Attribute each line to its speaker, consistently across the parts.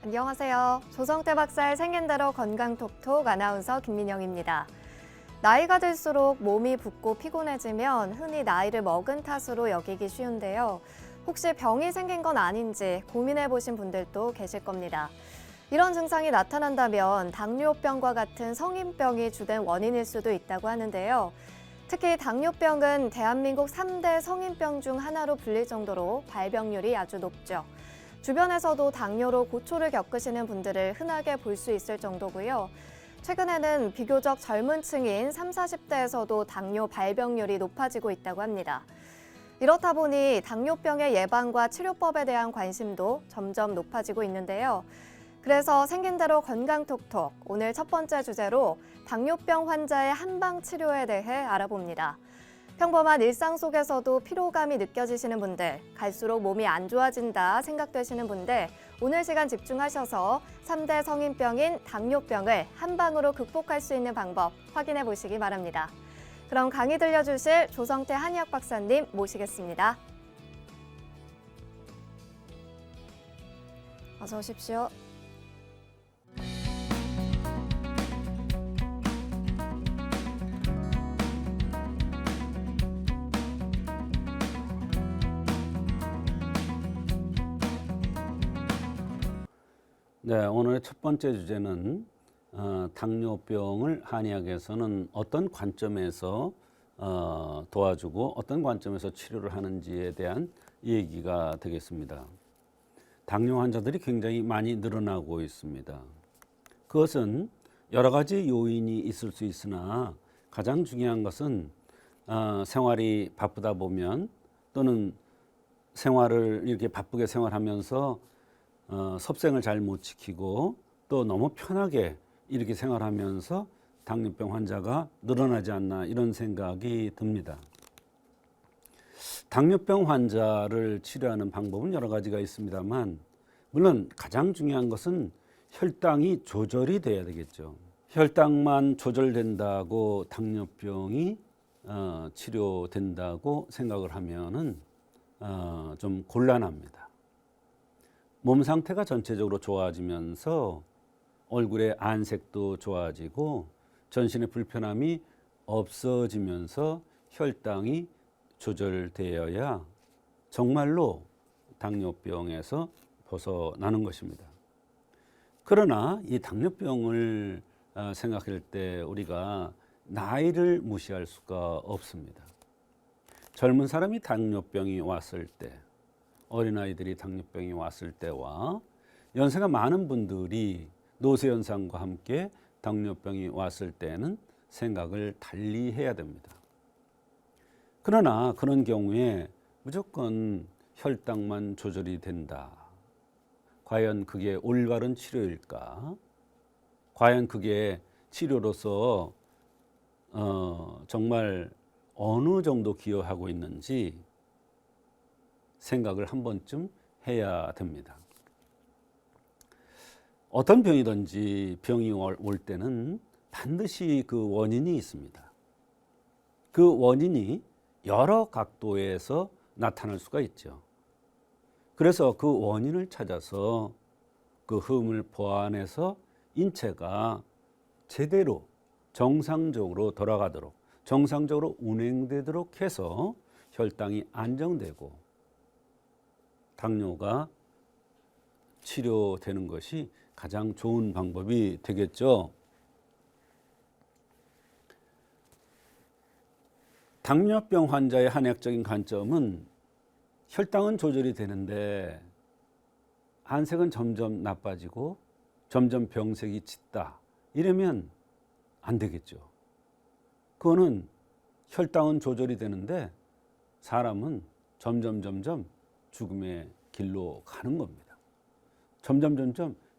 Speaker 1: 안녕하세요. 조성태 박사의 생긴대로 건강톡톡 아나운서 김민영입니다. 나이가 들수록 몸이 붓고 피곤해지면 흔히 나이를 먹은 탓으로 여기기 쉬운데요. 혹시 병이 생긴 건 아닌지 고민해 보신 분들도 계실 겁니다. 이런 증상이 나타난다면 당뇨병과 같은 성인병이 주된 원인일 수도 있다고 하는데요. 특히 당뇨병은 대한민국 3대 성인병 중 하나로 불릴 정도로 발병률이 아주 높죠. 주변에서도 당뇨로 고초를 겪으시는 분들을 흔하게 볼 수 있을 정도고요. 최근에는 비교적 젊은 층인 30, 40대에서도 당뇨 발병률이 높아지고 있다고 합니다. 이렇다 보니 당뇨병의 예방과 치료법에 대한 관심도 점점 높아지고 있는데요. 그래서 생긴대로 건강톡톡, 오늘 첫 번째 주제로 당뇨병 환자의 한방 치료에 대해 알아봅니다. 평범한 일상 속에서도 피로감이 느껴지시는 분들, 갈수록 몸이 안 좋아진다 생각되시는 분들, 오늘 시간 집중하셔서 3대 성인병인 당뇨병을 한방으로 극복할 수 있는 방법 확인해 보시기 바랍니다. 그럼 강의 들려주실 조성태 한의학 박사님 모시겠습니다. 어서 오십시오.
Speaker 2: 네, 오늘의 첫 번째 주제는 당뇨병을 한의학에서는 어떤 관점에서 도와주고 어떤 관점에서 치료를 하는지에 대한 얘기가 되겠습니다. 당뇨 환자들이 굉장히 많이 늘어나고 있습니다. 그것은 여러 가지 요인이 있을 수 있으나 가장 중요한 것은 생활이 바쁘다 보면 또는 생활을 이렇게 바쁘게 생활하면서 섭생을 잘 못 지키고 또 너무 편하게 이렇게 생활하면서 당뇨병 환자가 늘어나지 않나 이런 생각이 듭니다. 당뇨병 환자를 치료하는 방법은 여러 가지가 있습니다만 물론 가장 중요한 것은 혈당이 조절이 돼야 되겠죠. 혈당만 조절된다고 당뇨병이 치료된다고 생각을 하면은 좀 곤란합니다. 몸 상태가 전체적으로 좋아지면서 얼굴의 안색도 좋아지고 전신의 불편함이 없어지면서 혈당이 조절되어야 정말로 당뇨병에서 벗어나는 것입니다. 그러나 이 당뇨병을 생각할 때 우리가 나이를 무시할 수가 없습니다. 젊은 사람이 당뇨병이 왔을 때 어린아이들이 당뇨병이 왔을 때와 연세가 많은 분들이 노쇠현상과 함께 당뇨병이 왔을 때는 생각을 달리 해야 됩니다. 그러나 그런 경우에 무조건 혈당만 조절이 된다. 과연 그게 올바른 치료일까? 과연 그게 치료로서 정말 어느 정도 기여하고 있는지 생각을 한 번쯤 해야 됩니다. 어떤 병이든지 병이 올 때는 반드시 그 원인이 있습니다. 그 원인이 여러 각도에서 나타날 수가 있죠. 그래서 그 원인을 찾아서 그 흠을 보완해서 인체가 제대로 정상적으로 돌아가도록 정상적으로 운행되도록 해서 혈당이 안정되고 당뇨가 치료되는 것이 가장 좋은 방법이 되겠죠. 당뇨병 환자의 한의학적인 관점은 혈당은 조절이 되는데 안색은 점점 나빠지고 점점 병색이 짙다. 이러면 안 되겠죠. 그거는 혈당은 조절이 되는데 사람은 점점 죽음의 길로 가는 겁니다. 점점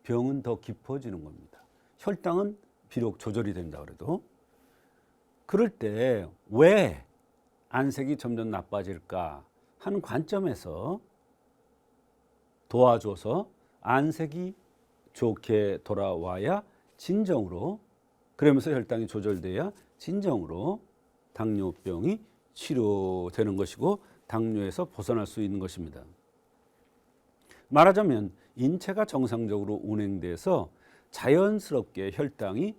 Speaker 2: 병은 더 깊어지는 겁니다. 혈당은 비록 조절이 된다 그래도 그럴 때 왜 안색이 점점 나빠질까 하는 관점에서 도와줘서 안색이 좋게 돌아와야 진정으로 그러면서 혈당이 조절돼야 진정으로 당뇨병이 치료되는 것이고 당뇨에서 벗어날 수 있는 것입니다. 말하자면 인체가 정상적으로 운행돼서 자연스럽게 혈당이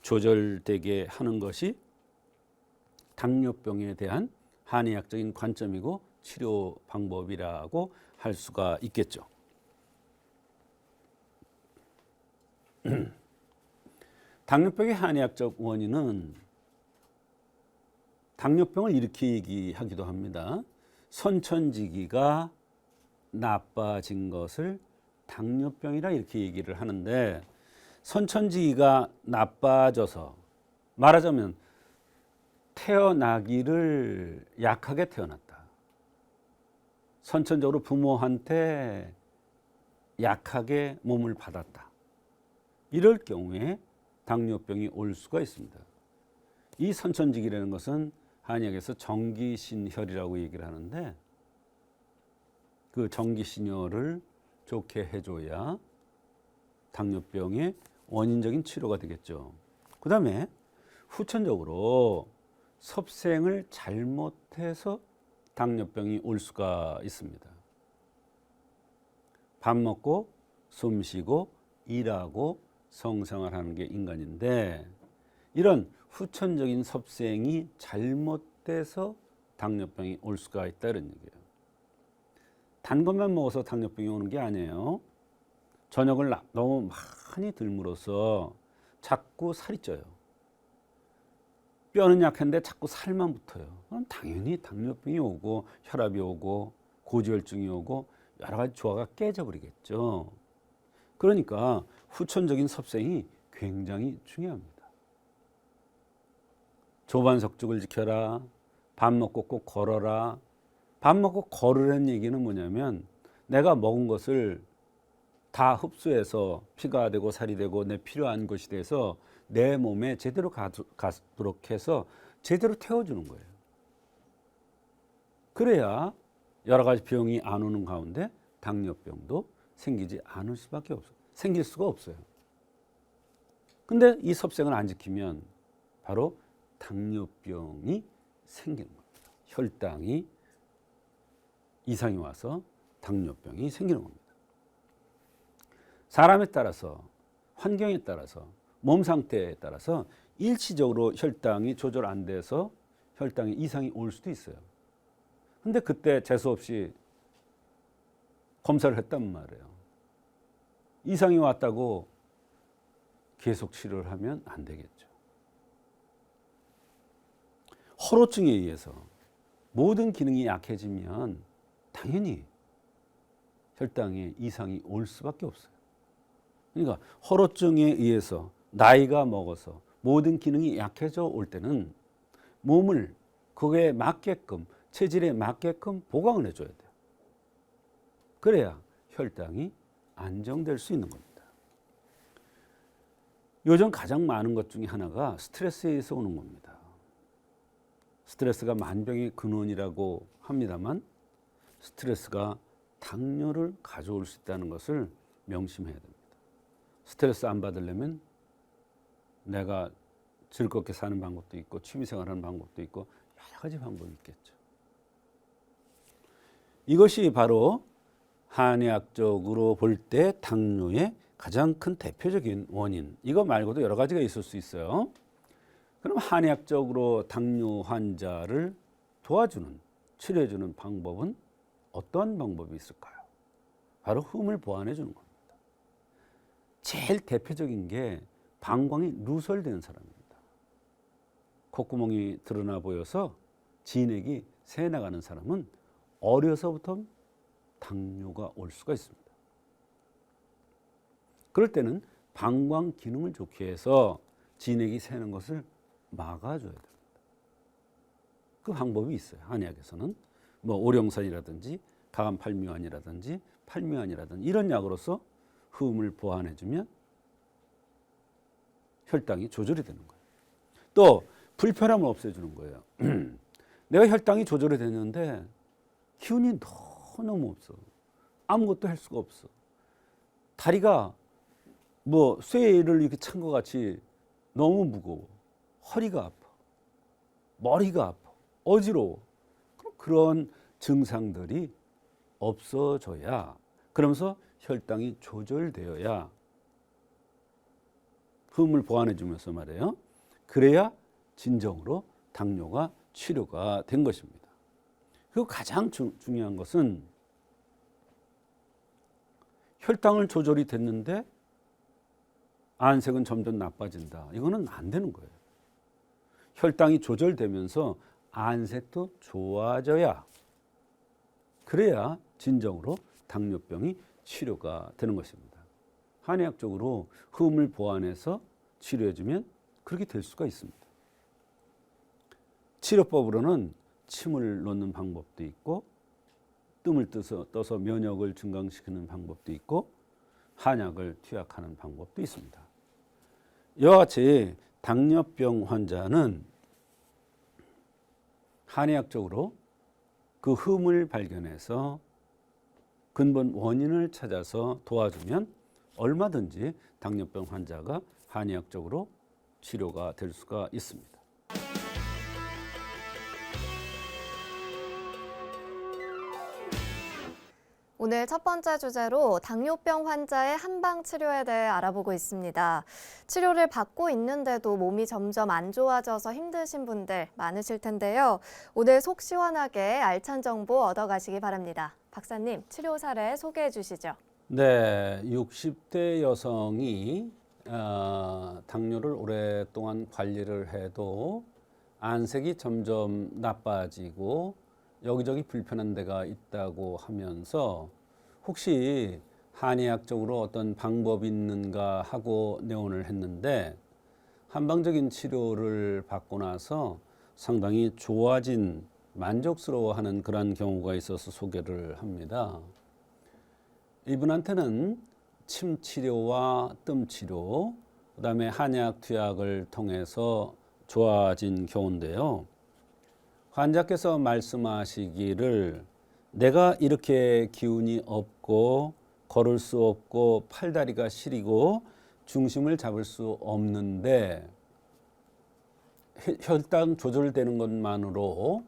Speaker 2: 조절되게 하는 것이 당뇨병에 대한 한의학적인 관점이고 치료 방법이라고 할 수가 있겠죠. 당뇨병의 한의학적 원인은 당뇨병을 이렇게 얘기하기도 합니다. 선천지기가 나빠진 것을 당뇨병이라 이렇게 얘기를 하는데, 선천지기가 나빠져서 말하자면 태어나기를 약하게 태어났다. 선천적으로 부모한테 약하게 몸을 받았다. 이럴 경우에 당뇨병이 올 수가 있습니다. 이 선천지기라는 것은 한의학에서 정기신혈이라고 얘기를 하는데, 그 정기신혈을 좋게 해줘야 당뇨병의 원인적인 치료가 되겠죠. 그 다음에 후천적으로 섭생을 잘못해서 당뇨병이 올 수가 있습니다. 밥 먹고 숨 쉬고 일하고 성생활하는 게 인간인데, 이런 후천적인 섭생이 잘못돼서 당뇨병이 올 수가 있다 이런 얘기예요. 단 것만 먹어서 당뇨병이 오는 게 아니에요. 저녁을 너무 많이 들므로써 자꾸 살이 쪄요. 뼈는 약한데 자꾸 살만 붙어요. 그럼 당연히 당뇨병이 오고 혈압이 오고 고지혈증이 오고 여러 가지 조화가 깨져버리겠죠. 그러니까 후천적인 섭생이 굉장히 중요합니다. 조반석죽을 지켜라. 밥 먹고 꼭 걸어라. 밥 먹고 걸으라는 얘기는 뭐냐면, 내가 먹은 것을 다 흡수해서 피가 되고 살이 되고 내 필요한 것이 돼서 내 몸에 제대로 가도록 해서 제대로 태워주는 거예요. 그래야 여러 가지 병이 안 오는 가운데 당뇨병도 생기지 않을 수밖에 없어요. 생길 수가 없어요. 근데 이 섭생을 안 지키면 바로 당뇨병이 생기는 겁니다. 혈당이 이상이 와서 당뇨병이 생기는 겁니다. 사람에 따라서, 환경에 따라서, 몸 상태에 따라서 일시적으로 혈당이 조절 안 돼서 혈당이 이상이 올 수도 있어요. 근데 그때 재수없이 검사를 했단 말이에요. 이상이 왔다고 계속 치료를 하면 안 되겠죠. 허로증에 의해서 모든 기능이 약해지면 당연히 혈당에 이상이 올 수밖에 없어요. 그러니까 허로증에 의해서 나이가 먹어서 모든 기능이 약해져 올 때는 몸을 그거에 맞게끔, 체질에 맞게끔 보강을 해줘야 돼요. 그래야 혈당이 안정될 수 있는 겁니다. 요즘 가장 많은 것 중에 하나가 스트레스에서 오는 겁니다. 스트레스가 만병의 근원이라고 합니다만, 스트레스가 당뇨를 가져올 수 있다는 것을 명심해야 됩니다. 스트레스 안 받으려면 내가 즐겁게 사는 방법도 있고 취미생활하는 방법도 있고 여러 가지 방법이 있겠죠. 이것이 바로 한의학적으로 볼 때 당뇨의 가장 큰 대표적인 원인. 이거 말고도 여러 가지가 있을 수 있어요. 그럼 한의학적으로 당뇨 환자를 도와주는, 치료해주는 방법은 어떤 방법이 있을까요? 바로 흠을 보완해 주는 겁니다. 제일 대표적인 게 방광이 누설되는 사람입니다. 콧구멍이 드러나 보여서 진액이 새 나가는 사람은 어려서부터 당뇨가 올 수가 있습니다. 그럴 때는 방광 기능을 좋게 해서 진액이 새는 것을 막아줘야 됩니다. 그 방법이 있어요. 한의학에서는 뭐 오룡산이라든지 가감팔미환이라든지 팔미환이라든지 이런 약으로서 흠을 보완해주면 혈당이 조절이 되는 거예요. 또 불편함을 없애주는 거예요. 내가 혈당이 조절이 됐는데 기운이 너무 없어. 아무것도 할 수가 없어. 다리가 뭐 쇠를 이렇게 찬 것 같이 너무 무거워. 허리가 아파. 머리가 아파. 어지러워. 그런 증상들이 없어져야, 그 그러면서 혈당이 조절되어야 흠을 보완해 주면서 말이에요. 그래야 진정으로 당뇨가 치료가 된 것입니다. 그리고 가장 중요한 것은 혈당을 조절이 됐는데 안색은 점점 나빠진다. 이거는 안 되는 거예요. 혈당이 조절되면서 안색도 좋아져야 그래야 진정으로 당뇨병이 치료가 되는 것입니다. 한의학적으로 흠을 보완해서 치료해주면 그렇게 될 수가 있습니다. 치료법으로는 침을 놓는 방법도 있고 뜸을 떠서 면역을 증강시키는 방법도 있고 한약을 투약하는 방법도 있습니다. 이와 같이 당뇨병 환자는 한의학적으로 그 흠을 발견해서 근본 원인을 찾아서 도와주면 얼마든지 당뇨병 환자가 한의학적으로 치료가 될 수가 있습니다.
Speaker 1: 오늘 첫 번째 주제로 당뇨병 환자의 한방 치료에 대해 알아보고 있습니다. 치료를 받고 있는데도 몸이 점점 안 좋아져서 힘드신 분들 많으실 텐데요. 오늘 속 시원하게 알찬 정보 얻어가시기 바랍니다. 박사님, 치료 사례 소개해 주시죠.
Speaker 2: 네, 60대 여성이 당뇨를 오랫동안 관리를 해도 안색이 점점 나빠지고 여기저기 불편한 데가 있다고 하면서 혹시 한의학적으로 어떤 방법이 있는가 하고 내원을 했는데 한방적인 치료를 받고 나서 상당히 좋아진 만족스러워하는 그런 경우가 있어서 소개를 합니다. 이분한테는 침 치료와 뜸 치료, 그다음에 한약 투약을 통해서 좋아진 경우인데요. 환자께서 말씀하시기를 내가 이렇게 기운이 없고 걸을 수 없고 팔다리가 시리고 중심을 잡을 수 없는데 혈당 조절되는 것만으로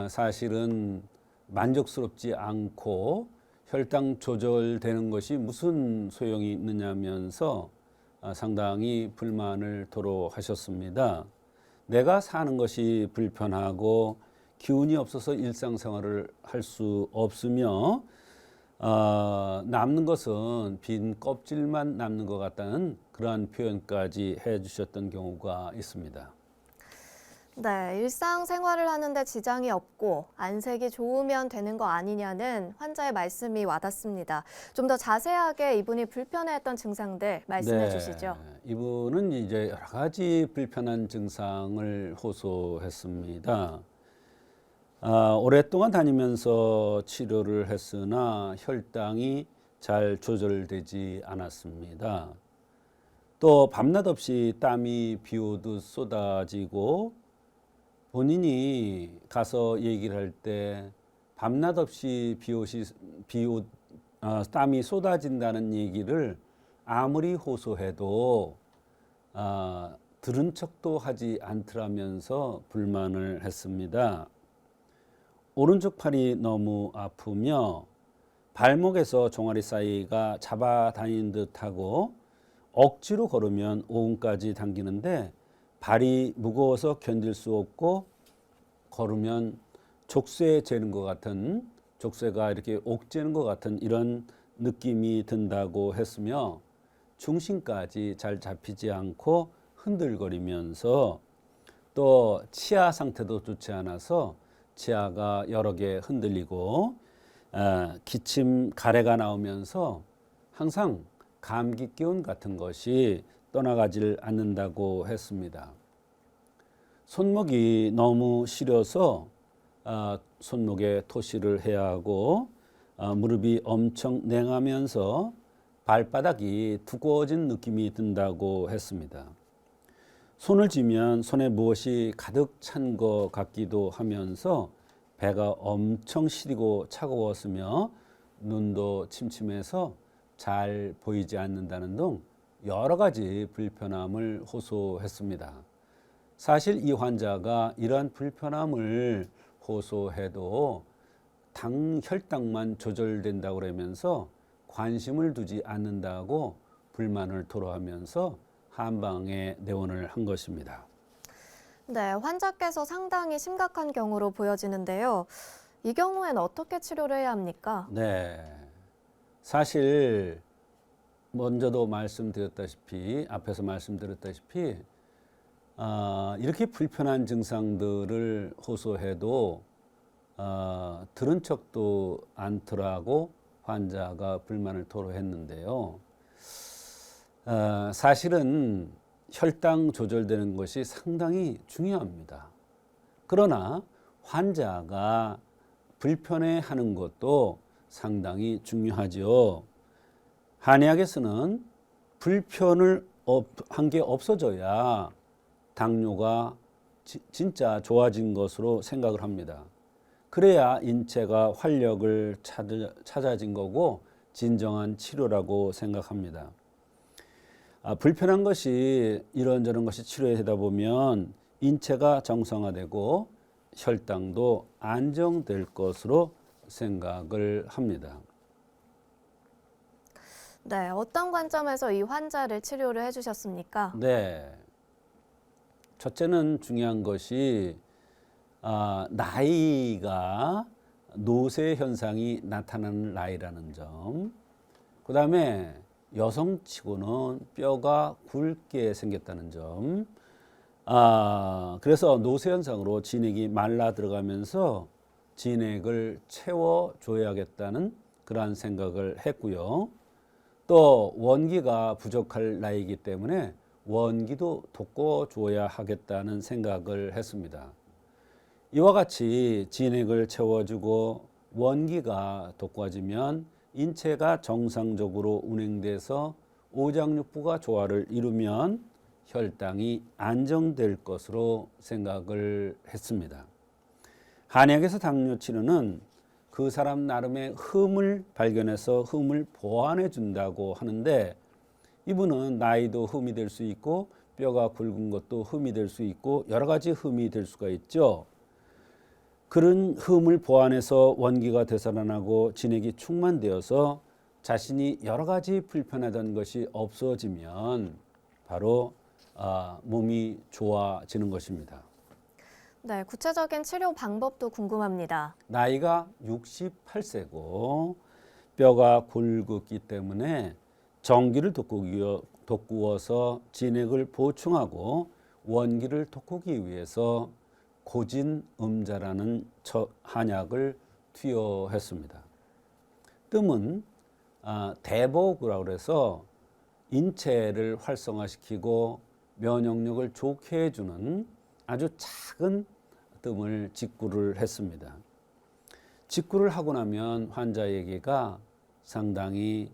Speaker 2: 사실은 만족스럽지 않고 혈당 조절되는 것이 무슨 소용이 있느냐면서 상당히 불만을 토로하셨습니다. 내가 사는 것이 불편하고 기운이 없어서 일상생활을 할 수 없으며 남는 것은 빈 껍질만 남는 것 같다는 그러한 표현까지 해주셨던 경우가 있습니다.
Speaker 1: 네, 일상생활을 하는데 지장이 없고 안색이 좋으면 되는 거 아니냐는 환자의 말씀이 와닿습니다. 좀 더 자세하게 이분이 불편해했던 증상들 말씀해 주시죠.
Speaker 2: 이분은 이제 여러 가지 불편한 증상을 호소했습니다. 오랫동안 다니면서 치료를 했으나 혈당이 잘 조절되지 않았습니다. 또 밤낮 없이 땀이 비 오듯 쏟아지고 본인이 가서 얘기를 할 때 밤낮 없이 땀이 쏟아진다는 얘기를 아무리 호소해도 들은 척도 하지 않더라면서 불만을 했습니다. 오른쪽 팔이 너무 아프며 발목에서 종아리 사이가 잡아다니는 듯하고 억지로 걸으면 오금까지 당기는데 발이 무거워서 견딜 수 없고 걸으면 족쇄 재는 것 같은 족쇄가 이렇게 옥죄는 것 같은 이런 느낌이 든다고 했으며 중심까지 잘 잡히지 않고 흔들거리면서 또 치아 상태도 좋지 않아서 치아가 여러 개 흔들리고 기침 가래가 나오면서 항상 감기 기운 같은 것이 떠나가질 않는다고 했습니다. 손목이 너무 시려서 손목에 토시를 해야 하고 무릎이 엄청 냉하면서 발바닥이 두꺼워진 느낌이 든다고 했습니다. 손을 쥐면 손에 무엇이 가득 찬 것 같기도 하면서 배가 엄청 시리고 차가웠으며 눈도 침침해서 잘 보이지 않는다는 등 여러 가지 불편함을 호소했습니다. 사실 이 환자가 이러한 불편함을 호소해도 혈당만 조절된다고 그러면서 관심을 두지 않는다고 불만을 토로하면서 한방에 내원을 한 것입니다.
Speaker 1: 네, 환자께서 상당히 심각한 경우로 보여지는데요. 이 경우엔 어떻게 치료를 해야 합니까?
Speaker 2: 네, 사실 먼저도 말씀드렸다시피 앞에서 말씀드렸다시피 이렇게 불편한 증상들을 호소해도 들은 척도 않더라고 환자가 불만을 토로했는데요. 사실은 혈당 조절되는 것이 상당히 중요합니다. 그러나 환자가 불편해하는 것도 상당히 중요하죠. 한의학에서는 불편을 한 게 없어져야 당뇨가 진짜 좋아진 것으로 생각을 합니다. 그래야 인체가 활력을 찾아진 거고 진정한 치료라고 생각합니다. 불편한 것이 이런저런 것이 치료되다 보면 인체가 정상화되고 혈당도 안정될 것으로 생각을 합니다.
Speaker 1: 네, 어떤 관점에서 이 환자를 치료를 해주셨습니까?
Speaker 2: 네, 첫째는 중요한 것이 나이가 노쇠 현상이 나타나는 나이라는 점. 그 다음에 여성치고는 뼈가 굵게 생겼다는 점. 그래서 노쇠 현상으로 진액이 말라 들어가면서 진액을 채워줘야겠다는 그러한 생각을 했고요. 또 원기가 부족할 나이이기 때문에 원기도 돋궈줘야 하겠다는 생각을 했습니다. 이와 같이 진액을 채워주고 원기가 돋궈지면 인체가 정상적으로 운행돼서 오장육부가 조화를 이루면 혈당이 안정될 것으로 생각을 했습니다. 한의학에서 당뇨 치료는 그 사람 나름의 흠을 발견해서 흠을 보완해 준다고 하는데, 이분은 나이도 흠이 될 수 있고 뼈가 굵은 것도 흠이 될 수 있고 여러 가지 흠이 될 수가 있죠. 그런 흠을 보완해서 원기가 되살아나고 진액이 충만되어서 자신이 여러 가지 불편하던 것이 없어지면 바로 몸이 좋아지는 것입니다.
Speaker 1: 네, 구체적인 치료 방법도 궁금합니다.
Speaker 2: 나이가 68세고 뼈가 굵었기 때문에 정기를 돋구어서 진액을 보충하고 원기를 돋구기 위해서 고진음자라는 한약을 투여했습니다. 뜸은 대보구라고 해서 인체를 활성화시키고 면역력을 좋게 해주는 아주 작은 뜸을 직구를 했습니다. 직구를 하고 나면 환자에게가 상당히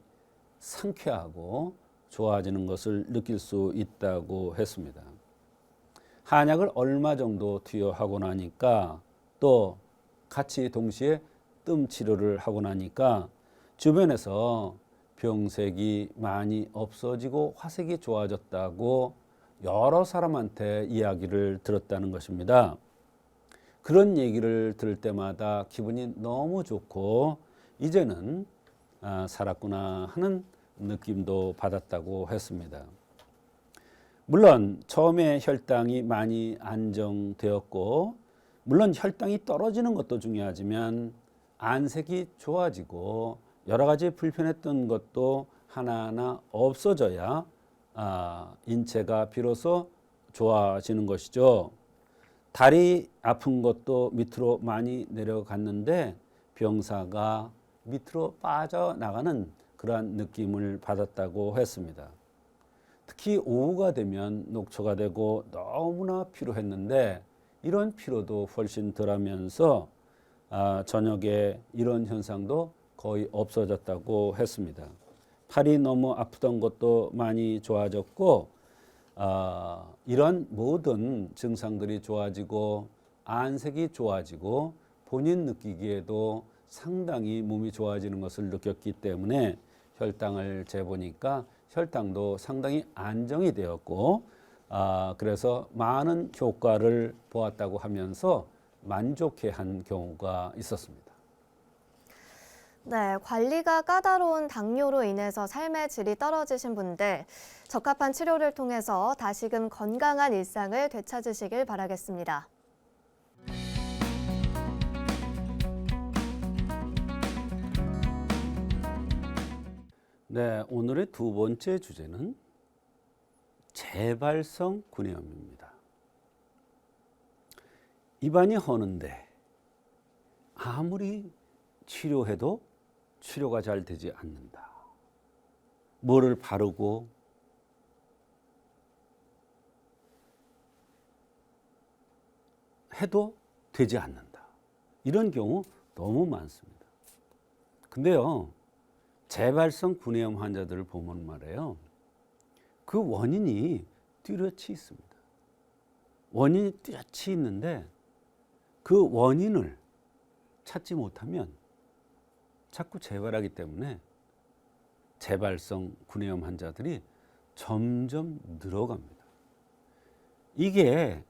Speaker 2: 상쾌하고 좋아지는 것을 느낄 수 있다고 했습니다. 한약을 얼마 정도 투여하고 나니까 또 같이 동시에 뜸 치료를 하고 나니까 주변에서 병색이 많이 없어지고 화색이 좋아졌다고 여러 사람한테 이야기를 들었다는 것입니다. 그런 얘기를 들을 때마다 기분이 너무 좋고 이제는 살았구나 하는 느낌도 받았다고 했습니다. 물론 처음에 혈당이 많이 안정되었고 물론 혈당이 떨어지는 것도 중요하지만 안색이 좋아지고 여러 가지 불편했던 것도 하나하나 없어져야 인체가 비로소 좋아지는 것이죠. 다리 아픈 것도 밑으로 많이 내려갔는데 병사가 밑으로 빠져나가는 그러한 느낌을 받았다고 했습니다. 특히 오후가 되면 녹초가 되고 너무나 피로했는데 이런 피로도 훨씬 덜하면서 저녁에 이런 현상도 거의 없어졌다고 했습니다. 팔이 너무 아프던 것도 많이 좋아졌고 이런 모든 증상들이 좋아지고 안색이 좋아지고 본인 느끼기에도 상당히 몸이 좋아지는 것을 느꼈기 때문에 혈당을 재보니까 혈당도 상당히 안정이 되었고 그래서 많은 효과를 보았다고 하면서 만족해한 경우가 있었습니다.
Speaker 1: 네, 관리가 까다로운 당뇨로 인해서 삶의 질이 떨어지신 분들, 적합한 치료를 통해서 다시금 건강한 일상을 되찾으시길 바라겠습니다.
Speaker 2: 네, 오늘의 두 번째 주제는 재발성 구내염입니다. 입안이 허는데 아무리 치료해도 치료가 잘 되지 않는다. 뭐를 바르고 해도 되지 않는다. 이런 경우 너무 많습니다. 근데요, 재발성 구내염 환자들을 보면 말이에요, 그 원인이 뚜렷이 있습니다. 원인이 뚜렷이 있는데 그 원인을 찾지 못하면 자꾸 재발하기 때문에 재발성 구내염 환자들이 점점 늘어갑니다. 이게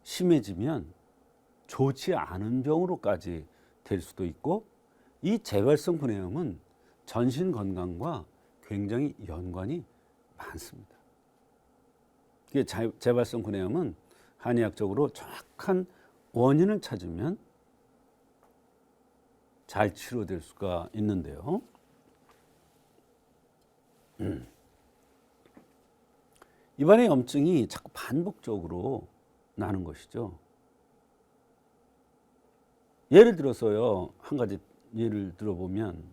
Speaker 2: 심해지면 좋지 않은 병으로까지 될 수도 있고, 이 재발성 구내염은 전신 건강과 굉장히 연관이 많습니다. 이게 재발성 구내염은 한의학적으로 정확한 원인을 찾으면 잘 치료될 수가 있는데요. 입안의 염증이 자꾸 반복적으로 나는 것이죠. 예를 들어서요, 한 가지 예를 들어보면,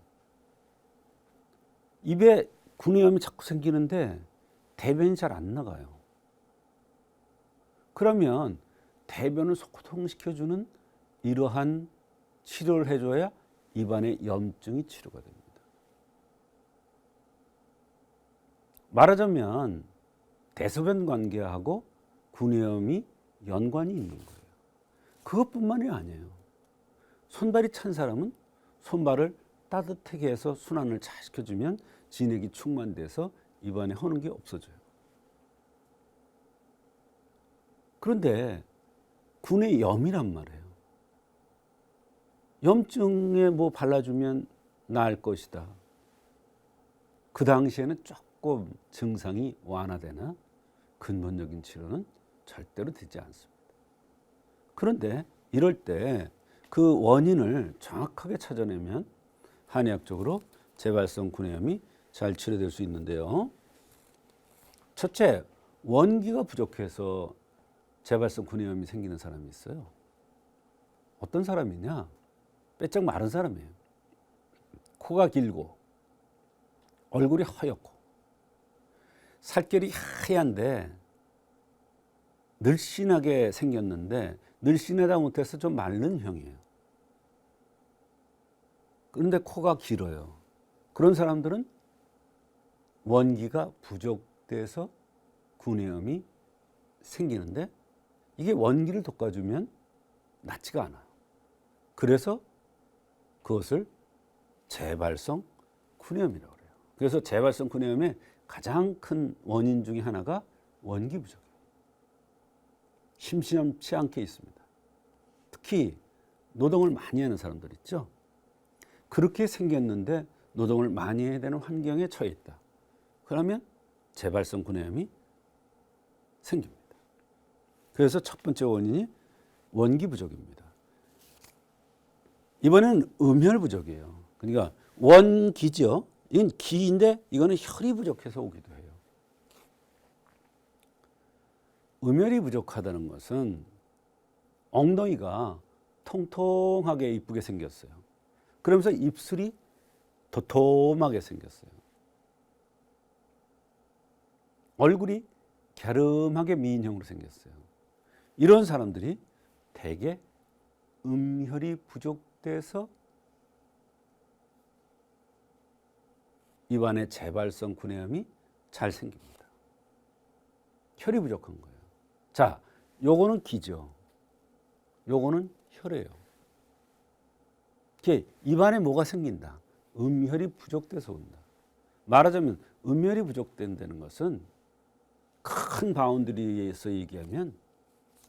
Speaker 2: 입에 구내염이 자꾸 생기는데 대변이 잘 안 나가요. 그러면 대변을 소통시켜주는 이러한 치료를 해줘야 입안의 염증이 치료가 됩니다. 말하자면 대소변 관계하고 구내염이 연관이 있는 거예요. 그것뿐만이 아니에요. 손발이 찬 사람은 손발을 따뜻하게 해서 순환을 잘 시켜주면 진액이 충만돼서 입안에 허는 게 없어져요. 그런데 구내염이란 말이에요. 염증에 뭐 발라주면 나을 것이다. 그 당시에는 조금 증상이 완화되나 근본적인 치료는 절대로 되지 않습니다. 그런데 이럴 때 그 원인을 정확하게 찾아내면 한의학적으로 재발성 구내염이 잘 치료될 수 있는데요. 첫째, 원기가 부족해서 재발성 구내염이 생기는 사람이 있어요. 어떤 사람이냐? 빼짝 마른 사람이에요. 코가 길고 얼굴이 허옇고 살결이 하얀데 늘씬하게 생겼는데 늘씬하다 못해서 좀 마른 형이에요. 그런데 코가 길어요. 그런 사람들은 원기가 부족돼서 구내염이 생기는데 이게 원기를 돋궈주면 낫지가 않아요. 그래서 그것을 재발성 구내염이라고 그래요. 그래서 재발성 구내염의 가장 큰 원인 중에 하나가 원기 부족이에요. 심심치 않게 있습니다. 특히 노동을 많이 하는 사람들 있죠. 그렇게 생겼는데 노동을 많이 해야 되는 환경에 처해 있다. 그러면 재발성 구내염이 생깁니다. 그래서 첫 번째 원인이 원기 부족입니다. 이번에는 음혈 부족이에요. 그러니까 원기죠. 이건 기인데 이거는 혈이 부족해서 오기도 해요. 음혈이 부족하다는 것은 엉덩이가 통통하게 이쁘게 생겼어요. 그러면서 입술이 도톰하게 생겼어요. 얼굴이 갸름하게 미인형으로 생겼어요. 이런 사람들이 대개 음혈이 부족돼서 입안에 재발성 구내염이 잘 생깁니다. 혈이 부족한 거예요. 자, 요거는 기죠. 요거는 혈이에요. 입안에 뭐가 생긴다. 음혈이 부족돼서 온다. 말하자면 음혈이 부족된다는 것은 큰 바운드리에서 얘기하면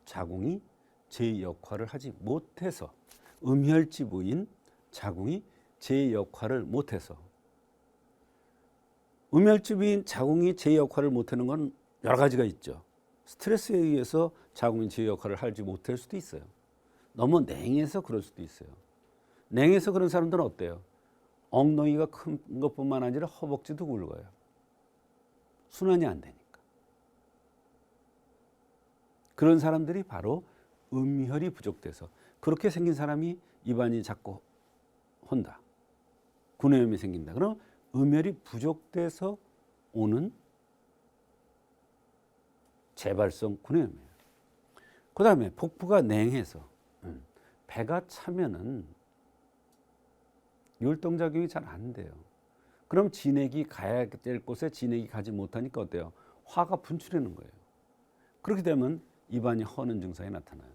Speaker 2: 자궁이 제 역할을 하지 못해서 음혈지부인 자궁이 제 역할을 못해서. 음혈주비인 자궁이 제 역할을 못하는 건 여러 가지가 있죠. 스트레스에 의해서 자궁이 제 역할을 하지 못할 수도 있어요. 너무 냉해서 그럴 수도 있어요. 냉해서 그런 사람들은 어때요? 엉덩이가 큰 것뿐만 아니라 허벅지도 굵어요. 순환이 안 되니까. 그런 사람들이 바로 음혈이 부족돼서 그렇게 생긴 사람이 입안이 자꾸 혼다. 구내염이 생긴다. 그럼 음혈이 부족돼서 오는 재발성 구내염이에요. 그 다음에 복부가 냉해서 배가 차면은 율동작용이 잘 안 돼요. 그럼 진액이 가야 될 곳에 진액이 가지 못하니까 어때요? 화가 분출하는 거예요. 그렇게 되면 입안이 허는 증상이 나타나요.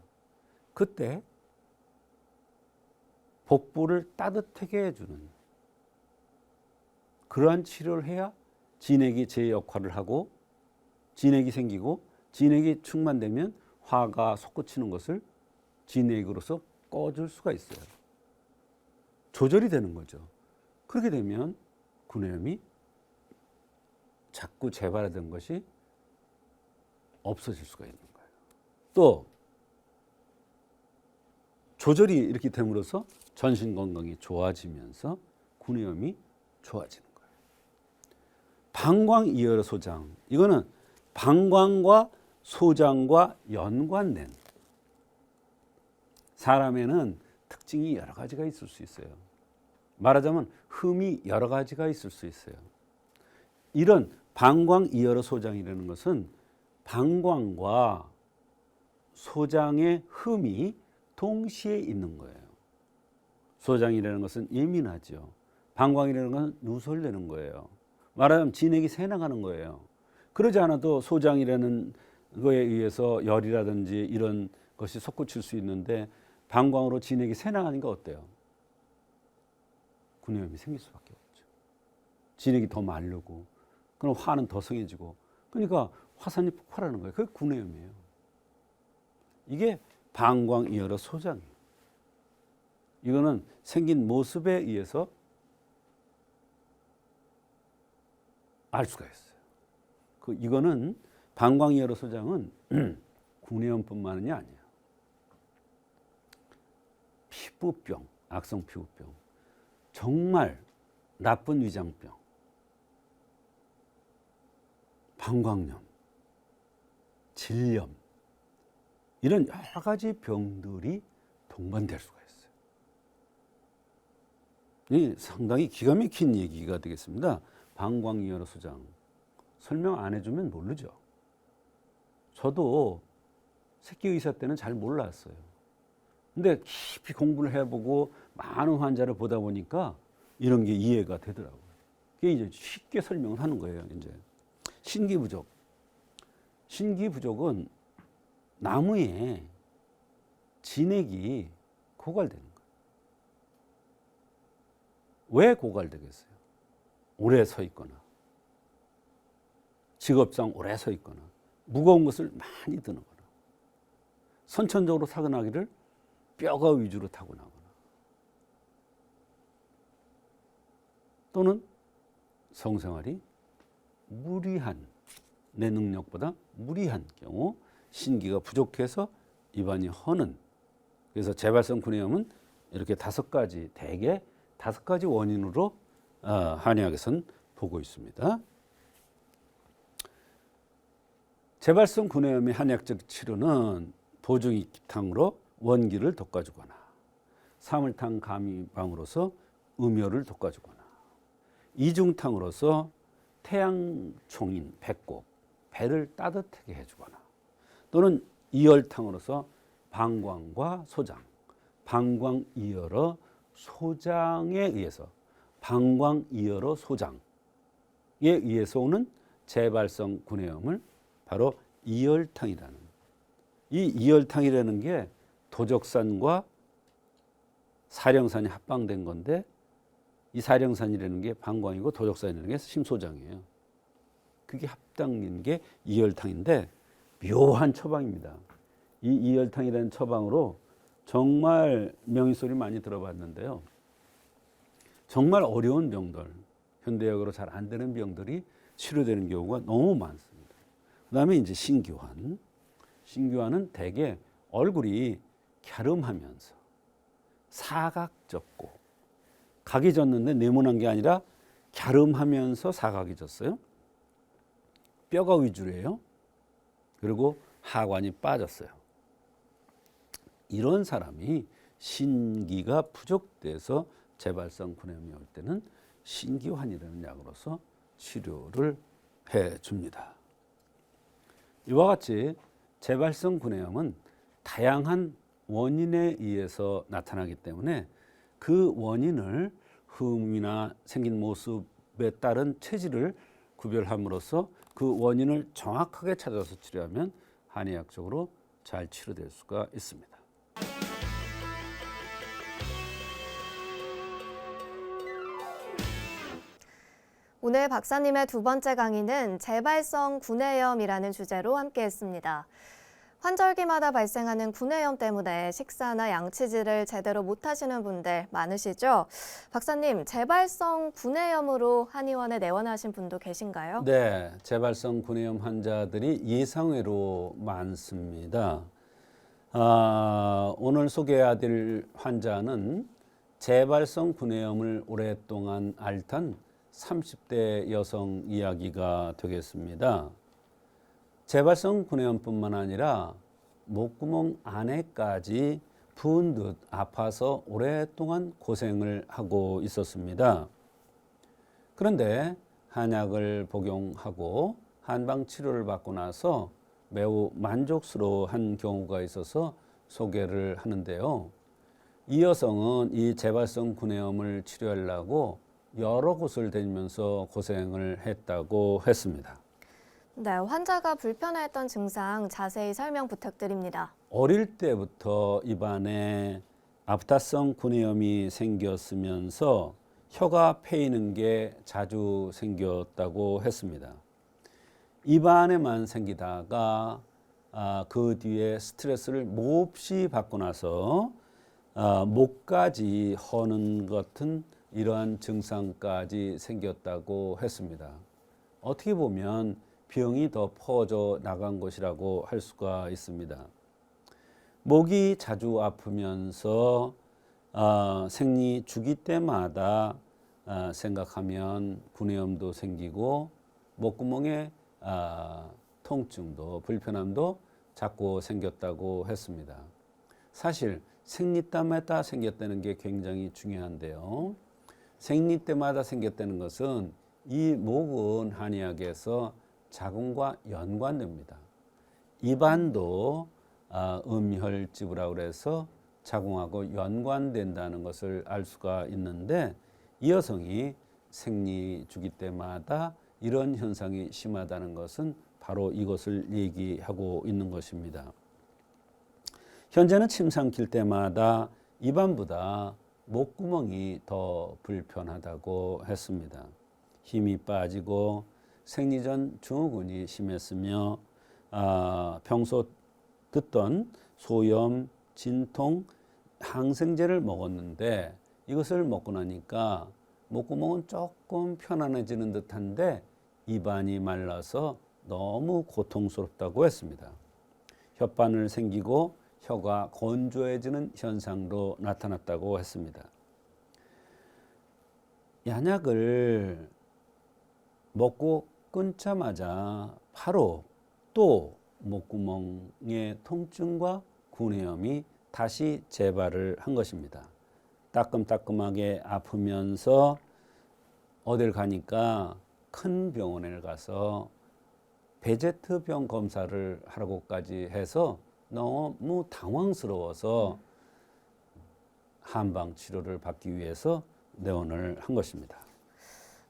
Speaker 2: 그때 복부를 따뜻하게 해주는 그러한 치료를 해야 진액이 제 역할을 하고 진액이 생기고 진액이 충만되면 화가 솟구치는 것을 진액으로서 꺼줄 수가 있어요. 조절이 되는 거죠. 그렇게 되면 구내염이 자꾸 재발하던 것이 없어질 수가 있는 거예요. 또 조절이 이렇게 됨으로써 전신 건강이 좋아지면서 구내염이 좋아지는 거예요. 방광이혈 소장, 이거는 방광과 소장과 연관된, 사람에는 특징이 여러 가지가 있을 수 있어요. 말하자면 흠이 여러 가지가 있을 수 있어요. 이런 방광이혈 소장이라는 것은 방광과 소장의 흠이 동시에 있는 거예요. 소장이라는 것은 예민하죠. 방광이라는 것은 누설되는 거예요. 말하자면 진액이 새나가는 거예요. 그러지 않아도 소장이라는 거에 의해서 열이라든지 이런 것이 솟구칠 수 있는데 방광으로 진액이 새나가니까 어때요? 구내염이 생길 수밖에 없죠. 진액이 더 마르고 그럼 화는 더 성해지고 그러니까 화산이 폭발하는 거예요. 그게 구내염이에요. 이게 방광이혈의 소장이에요. 이거는 생긴 모습에 의해서 알 수가 있어요. 이거는 방광이혈의 소장은 구내염뿐만이 아니에요. 피부병, 악성 피부병, 정말 나쁜 위장병, 방광염, 질염, 이런 여러 가지 병들이 동반될 수가 있어요. 이 상당히 기가 막힌 얘기가 되겠습니다. 방광이혈 소장 설명 안 해주면 모르죠. 저도 새끼 의사 때는 잘 몰랐어요. 근데 깊이 공부를 해보고 많은 환자를 보다 보니까 이런 게 이해가 되더라고요. 그게 이제 쉽게 설명을 하는 거예요. 이제 신기부족. 신기부족은 나무에 진액이 고갈되는 거예요. 왜 고갈되겠어요? 오래 서 있거나, 직업상 오래 서 있거나, 무거운 것을 많이 드는 거나, 선천적으로 타고나기를 뼈가 위주로 타고나거나, 또는 성생활이 무리한, 내 능력보다 무리한 경우 신기가 부족해서 입안이 허는, 그래서 재발성 구내염은 이렇게 대개 5가지 원인으로 한의학에서는 보고 있습니다. 재발성 구내염의 한의학적 치료는 보증이탕으로 원기를 돋궈주거나, 사물탕 감이방으로서 음혈을 돋궈주거나, 이중탕으로서 태양총인 배꼽, 배를 따뜻하게 해주거나, 또는 이열탕으로서 방광과 소장, 방광이혈의 소장에 의해서, 방광이혈의 소장에 의해서 오는 재발성 구내염을 바로 이열탕이라는, 이 이열탕이라는 게 도적산과 사령산이 합방된 건데, 이 사령산이라는 게 방광이고 도적산이라는 게 심소장이에요. 그게 합당인 게 이열탕인데 묘한 처방입니다. 이 이열탕이라는 처방으로 정말 명의 소리 많이 들어봤는데요. 정말 어려운 병들, 현대약으로 잘 안 되는 병들이 치료되는 경우가 너무 많습니다. 그다음에 이제 신규환. 신규환은 대개 얼굴이 갸름하면서 사각졌고 각이 졌는데 네모난 게 아니라 갸름하면서 사각이 졌어요. 뼈가 위주로예요. 그리고 하관이 빠졌어요. 이런 사람이 신기가 부족돼서 재발성 구내염이 올 때는 신기환이라는 약으로서 치료를 해줍니다. 이와 같이 재발성 구내염은 다양한 원인에 의해서 나타나기 때문에 그 원인을 흠이나 생긴 모습에 따른 체질을 구별함으로써 그 원인을 정확하게 찾아서 치료하면 한의학적으로 잘 치료될 수가 있습니다.
Speaker 1: 오늘 박사님의 두 번째 강의는 재발성 구내염이라는 주제로 함께했습니다. 환절기마다 발생하는 구내염 때문에 식사나 양치질을 제대로 못하시는 분들 많으시죠? 박사님, 재발성 구내염으로 한의원에 내원하신 분도 계신가요?
Speaker 2: 네, 재발성 구내염 환자들이 예상외로 많습니다. 오늘 소개해드릴 환자는 재발성 구내염을 오랫동안 앓던 30대 여성 이야기가 되겠습니다. 재발성 구내염뿐만 아니라 목구멍 안에까지 부은 듯 아파서 오랫동안 고생을 하고 있었습니다. 그런데 한약을 복용하고 한방 치료를 받고 나서 매우 만족스러워한 경우가 있어서 소개를 하는데요. 이 여성은 이 재발성 구내염을 치료하려고 여러 곳을 다니면서 고생을 했다고 했습니다.
Speaker 1: 네, 환자가 불편해했던 증상 자세히 설명 부탁드립니다.
Speaker 2: 어릴 때부터 입안에 아프타성 구내염이 생겼으면서 혀가 패이는 게 자주 생겼다고 했습니다. 입안에만 생기다가 그 뒤에 스트레스를 몹시 받고 나서 목까지 허는 같은 이러한 증상까지 생겼다고 했습니다. 어떻게 보면 병이 더 퍼져 나간 것이라고 할 수가 있습니다. 목이 자주 아프면서 생리 주기 때마다 생각하면 구내염도 생기고 목구멍에 통증도 불편함도 자꾸 생겼다고 했습니다. 사실 생리 때마다 생겼다는 게 굉장히 중요한데요. 생리 때마다 생겼다는 것은 이 목은 한의학에서 자궁과 연관됩니다. 입안도 음혈지부라고 그래서 자궁하고 연관된다는 것을 알 수가 있는데 이 여성이 생리 주기 때마다 이런 현상이 심하다는 것은 바로 이것을 얘기하고 있는 것입니다. 현재는 침 삼킬 때마다 입안보다 목구멍이 더 불편하다고 했습니다. 힘이 빠지고 생리전 증후군이 심했으며 평소 듣던 소염, 진통, 항생제를 먹었는데 이것을 먹고 나니까 목구멍은 조금 편안해지는 듯한데 입안이 말라서 너무 고통스럽다고 했습니다. 혓바늘 생기고 혀가 건조해지는 현상도 나타났다고 했습니다. 한약을 먹고 끊자마자 바로 또 목구멍의 통증과 구내염이 다시 재발을 한 것입니다. 따끔따끔하게 아프면서 어딜 가니까 큰 병원에 가서 베제트병 검사를 하라고까지 해서 너무 당황스러워서 한방 치료를 받기 위해서 내원을 한 것입니다.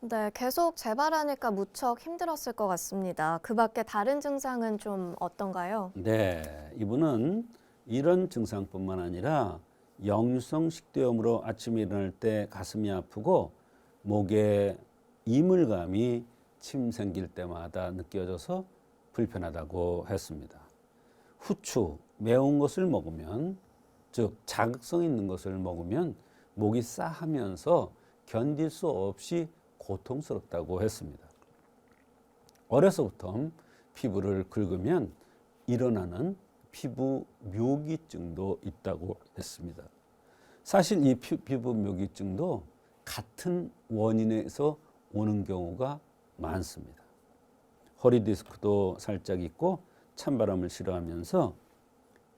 Speaker 1: 네, 계속 재발하니까 무척 힘들었을 것 같습니다. 그 밖에 다른 증상은 좀 어떤가요?
Speaker 2: 네, 이분은 이런 증상뿐만 아니라 역류성 식도염으로 아침에 일어날 때 가슴이 아프고 목에 이물감이 침 생길 때마다 느껴져서 불편하다고 했습니다. 후추, 매운 것을 먹으면, 즉 자극성 있는 것을 먹으면 목이 싸하면서 견딜 수 없이 고통스럽다고 했습니다. 어려서부터 피부를 긁으면 일어나는 피부 묘기증도 있다고 했습니다. 사실 이 피부 묘기증도 같은 원인에서 오는 경우가 많습니다. 허리 디스크도 살짝 있고 찬바람을 싫어하면서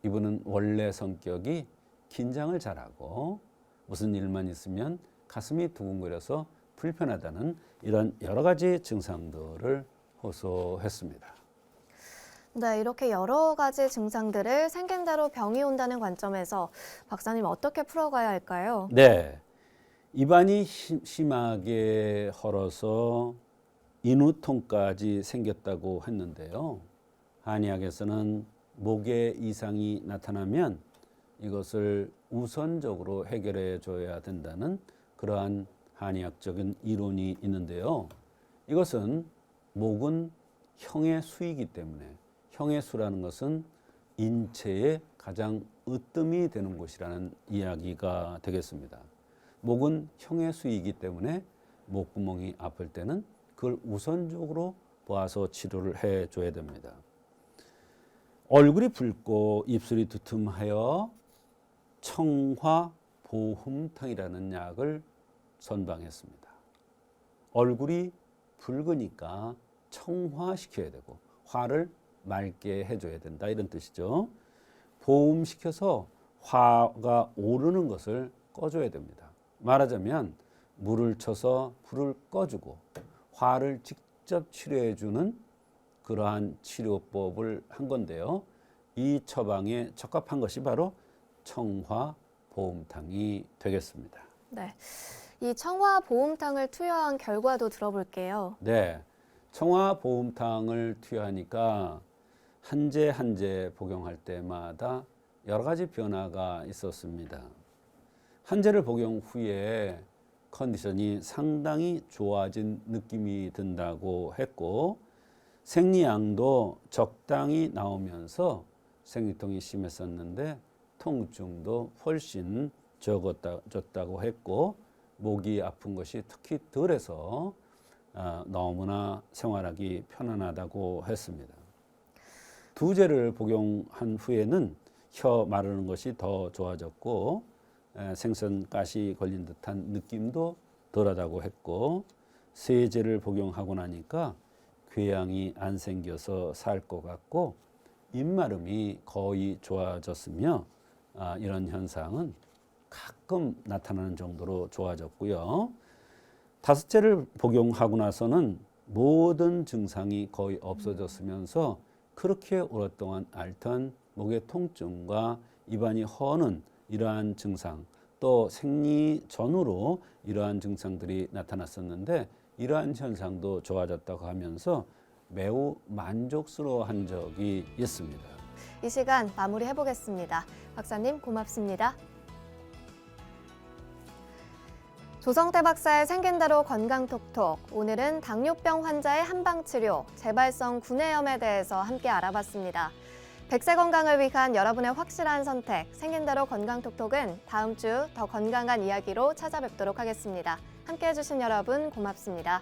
Speaker 2: 이분은 원래 성격이 긴장을 잘하고 무슨 일만 있으면 가슴이 두근거려서 불편하다는 이런 여러 가지 증상들을 호소했습니다.
Speaker 1: 네, 이렇게 여러 가지 증상들을 생긴 대로 병이 온다는 관점에서 박사님 어떻게 풀어가야 할까요?
Speaker 2: 네, 입안이 심하게 헐어서 인후통까지 생겼다고 했는데요. 한의학에서는 목에 이상이 나타나면 이것을 우선적으로 해결해 줘야 된다는 그러한 한의학적인 이론이 있는데요. 이것은 목은 형의 수이기 때문에 형의 수라는 것은 인체의 가장 으뜸이 되는 곳이라는 이야기가 되겠습니다. 목은 형의 수이기 때문에 목구멍이 아플 때는 그걸 우선적으로 보아서 치료를 해줘야 됩니다. 얼굴이 붉고 입술이 두툼하여 청화보흠탕이라는 약을 선방했습니다. 얼굴이 붉으니까 청화시켜야 되고 화를 맑게 해줘야 된다 이런 뜻이죠. 보음시켜서 화가 오르는 것을 꺼줘야 됩니다. 말하자면 물을 쳐서 불을 꺼주고 화를 직접 치료해주는 그러한 치료법을 한 건데요. 이 처방에 적합한 것이 바로 청화보음탕이 되겠습니다.
Speaker 1: 네, 이 청화보음탕을 투여한 결과도 들어볼게요.
Speaker 2: 네, 청화보음탕을 투여하니까 한 제 한 제 복용할 때마다 여러 가지 변화가 있었습니다. 한 제를 복용 후에 컨디션이 상당히 좋아진 느낌이 든다고 했고 생리양도 적당히 나오면서 생리통이 심했었는데 통증도 훨씬 적어졌다고 했고 목이 아픈 것이 특히 덜해서 너무나 생활하기 편안하다고 했습니다. 두 제를 복용한 후에는 혀 마르는 것이 더 좋아졌고 생선가시 걸린 듯한 느낌도 덜하다고 했고 세 제를 복용하고 나니까 궤양이 안 생겨서 살 것 같고 입마름이 거의 좋아졌으며 이런 현상은 가끔 나타나는 정도로 좋아졌고요. 다섯 제를 복용하고 나서는 모든 증상이 거의 없어졌으면서 그렇게 오랫동안 앓던 목의 통증과 입안이 허는 이러한 증상 또 생리 전후로 이러한 증상들이 나타났었는데 이러한 현상도 좋아졌다고 하면서 매우 만족스러워한 적이 있습니다.
Speaker 1: 이 시간 마무리해 보겠습니다. 박사님 고맙습니다. 조성태 박사의 생긴 대로 건강톡톡. 오늘은 당뇨병 환자의 한방치료, 재발성 구내염에 대해서 함께 알아봤습니다. 100세 건강을 위한 여러분의 확실한 선택, 생긴 대로 건강톡톡은 다음 주 더 건강한 이야기로 찾아뵙도록 하겠습니다. 함께해 주신 여러분 고맙습니다.